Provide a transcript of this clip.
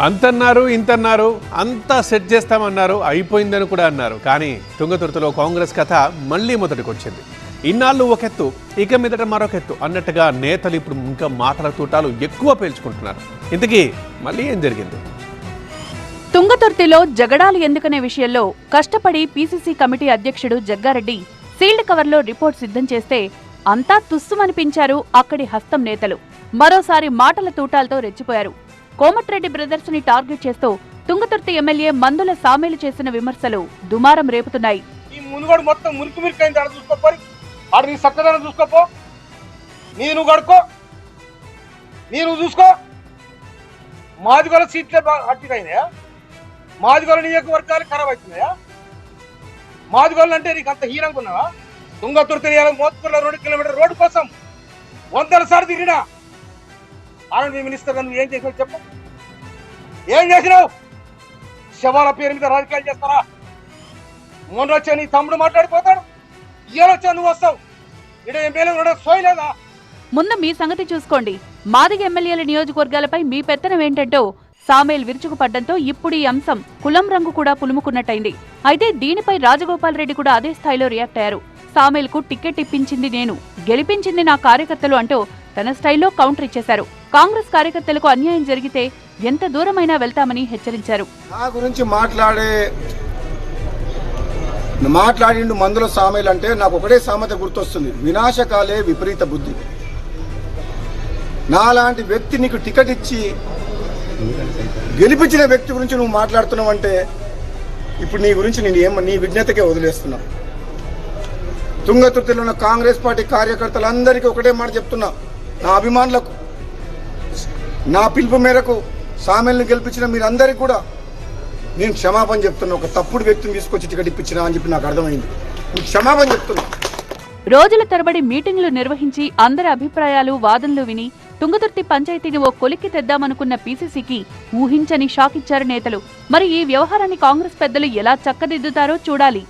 అంతన్నారు ఇంతన్నారు అంతా సెట్ చేస్తామన్నారు, అయిపోయిందని కూడా అన్నారు. కానీ తుంగతుర్తిలో కాంగ్రెస్ కథ మళ్ళీ మొదటికొచ్చింది. ఇన్నాళ్ళు ఒకెత్తు, ఇక మీదట మరొకెత్తు అన్నట్టుగా నేతలు ఇప్పుడు ఇంకా మాటల తూటాలు ఎక్కువ పేల్చుకుంటున్నారు. ఇంతకీ మళ్ళీ ఏం జరిగింది? తుంగతుర్తిలో జగడాలు ఎందుకనే విషయంలో కష్టపడి పీసీసీ కమిటీ అధ్యక్షుడు జగ్గారెడ్డి సీల్డ్ కవర్లో రిపోర్ట్ సిద్ధం చేస్తే అంతా తుస్సుమనిపించారు అక్కడి హస్తం నేతలు. మరోసారి మాటల తూటాలతో రెచ్చిపోయారు. కోమటిరెడ్డి బ్రదర్స్ ని టార్గెట్ చేస్తూ తుంగతుర్తి ఎమ్మెల్యే మందుల సామేలు చేసిన విమర్శలు దుమారం రేపుతున్నాయి. ఈ మునుగోడు మొత్తం మురికి మురికైంది. ఆడ చూసుకోపోయి ఆడ నీ చక్కదనం చూసుకోపో, నేను కడుకో, నేను చూసుకో. మాదిగోల సీట్లే అట్టికైనాయా? మాదిగోల నియోజకవర్గాలు ఖరాబ్ అవుతున్నాయా? మాదిగోళ్ళు అంటే నీకు అంత హీనంగా ఉన్నావా? తుంగతుర్తి మోత్కూరులో 2 కిలోమీటర్ రోడ్డు కోసం 100 సార్లు తిరిగినా ఆనంద్ మినిస్టర్ నువ్వు ఏం చేసినావు చెప్పు? ఏం చేసినావు? శవాల పేరు మీద రాజకీయాలు చేస్తారా? మొన్న వచ్చా నీ తమ్ముడు మాట్లాడిపోతాడు, ఇయ్యాల వచ్చా నువ్వు వస్తావు. ఇక్కడ ఎమ్మెల్యే సోయలేదా? ముందు మీ సంగతి చూసుకోండి. మాదిగ ఎమ్మెల్యేల నియోజకవర్గాలపై మీ పెత్తనం ఏంటంటో సామేల్ విరుచుకుపడ్డంతో ఇప్పుడు ఈ అంశం కులం రంగు కూడా పులుముకున్నట్టయింది. అయితే దీనిపై రాజగోపాల్ రెడ్డి కూడా అదే స్థాయిలో రియాక్ట్ అయ్యారు. సామేల్ కు టికెట్ ఇప్పించింది నేను, గెలిపించింది నా కార్యకర్తలు అంటూ తన స్టైల్లో కౌంటర్ ఇచ్చేశారు. కాంగ్రెస్ కార్యకర్తలకు అన్యాయం జరిగితే ఎంత దూరమైనా వెళ్తామని హెచ్చరించారు. నా గురించి మాట్లాడిండు మందుల సామేలు అంటే నాకు ఒకటే సామెత గుర్తొస్తుంది, వినాశకాలే విపరీత బుద్ధి. నాలాంటి వ్యక్తి నీకు టికెట్ ఇచ్చి గెలిపించిన వ్యక్తి గురించి నువ్వు మాట్లాడుతున్నావు అంటే ఇప్పుడు నీ గురించి నేను నీ విజ్ఞతకే వదిలేస్తున్నా. తుంగతుర్తిలో ఉన్న కాంగ్రెస్ పార్టీ కార్యకర్తలందరికీ ఒకటే మాట చెప్తున్నా, నా అభిమానులకు, నా పిలుపు మేరకు సామేల్ని గెలిపించిన మీరందరికీ కూడా నేను క్షమాపణ చెప్తున్నా. ఒక తప్పుడు వ్యక్తిని తీసుకొచ్చి టికెట్ ఇప్పించినా అని చెప్పి నాకు అర్థమైంది. క్షమాపణ చెప్తున్నా. రోజుల తరబడి మీటింగ్లు నిర్వహించి అందరి అభిప్రాయాలు వాదనలు విని తుంగతుర్తి పంచాయతీని ఓ కొలిక్కి తెద్దామనుకున్న పీసీసీకి ఊహించని షాక్ ఇచ్చారు నేతలు. మరి ఈ వ్యవహారాన్ని కాంగ్రెస్ పెద్దలు ఎలా చక్కదిద్దుతారో చూడాలి.